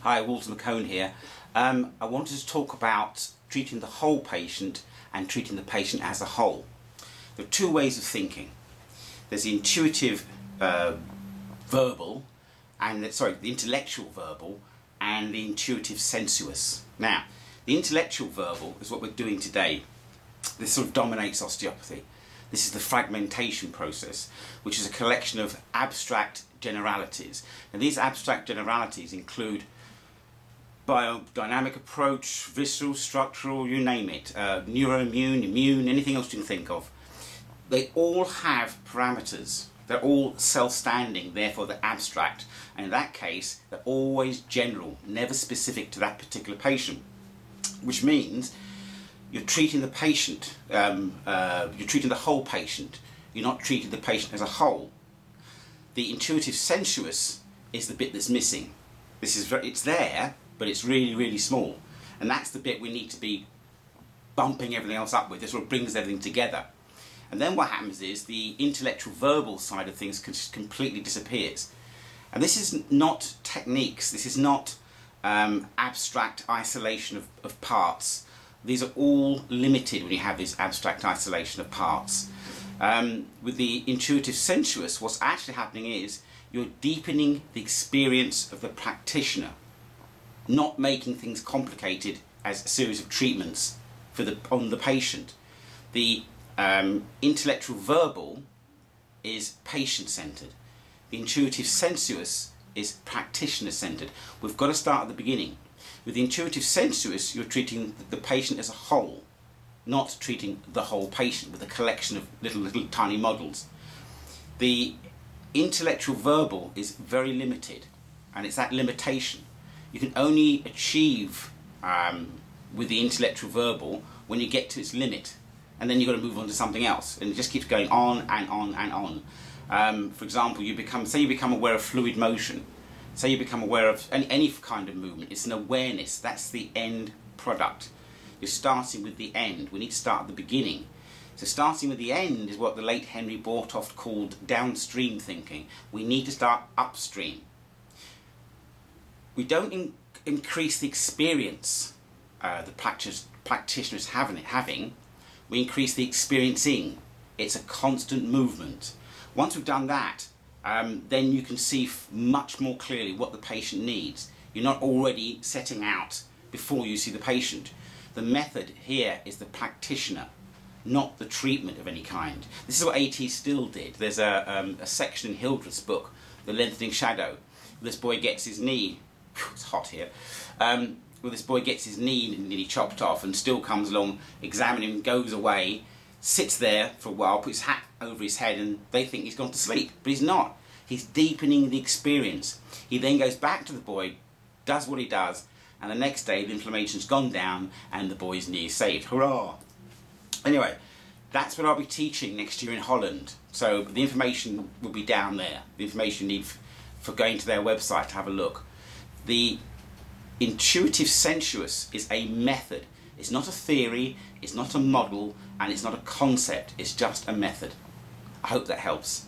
Hi, Walter McKone here. I wanted to talk about treating the whole patient and treating the patient as a whole. There are two ways of thinking. There's the intuitive verbal, and the intellectual verbal, and the intuitive sensuous. Now, the intellectual verbal is what we're doing today. This sort of dominates osteopathy. This is the fragmentation process, which is a collection of abstract generalities. And these abstract generalities include biodynamic approach, visceral, structural, you name it, neuroimmune, immune, anything else you can think of. They all have parameters. They're all self-standing, therefore they're abstract. And in that case, they're always general, never specific to that particular patient. Which means you're treating the patient, you're treating the whole patient. You're not treating the patient as a whole. The intuitive sensuous is the bit that's missing. It's there, but it's really, really small. And that's the bit we need to be bumping everything else up with. This sort of brings everything together. And then what happens is the intellectual verbal side of things completely disappears. And this is not techniques. This is not abstract isolation of parts. These are all limited when you have this abstract isolation of parts. With the intuitive sensuous, what's actually happening is you're deepening the experience of the practitioner, not making things complicated as a series of treatments on the patient. The intellectual verbal is patient-centered. The intuitive sensuous is practitioner-centered. We've got to start at the beginning. With the intuitive sensuous, you're treating the patient as a whole, not treating the whole patient with a collection of little tiny models. The intellectual verbal is very limited, and it's that limitation. You can only achieve with the intellectual verbal when you get to its limit, and then you've got to move on to something else, and it just keeps going on and on and on. For example, say you become aware of fluid motion. Say you become aware of any kind of movement. It's an awareness. That's the end product. You're starting with the end. We need to start at the beginning. So starting with the end is what the late Henry Bortoft called downstream thinking. We need to start upstream. We don't increase the experience the practitioner is having. We increase the experiencing. It's a constant movement. Once we've done that, then you can see much more clearly what the patient needs. You're not already setting out before you see the patient. The method here is the practitioner, not the treatment of any kind. This is what A.T. Still did. There's a section in Hildreth's book, The Lengthening Shadow. This boy gets his knee, it's hot here, this boy gets his knee nearly chopped off and Still comes along, examines him, goes away, sits there for a while, puts his hat over his head, and they think he's gone to sleep, but he's not. He's deepening the experience. He then goes back to the boy, does what he does, and the next day the inflammation's gone down and the boy's knee is saved. Hurrah! Anyway, that's what I'll be teaching next year in Holland. So the information will be down there. The information you need for going to their website to have a look. The intuitive sensuous is a method. It's not a theory, it's not a model, and it's not a concept. It's just a method. I hope that helps.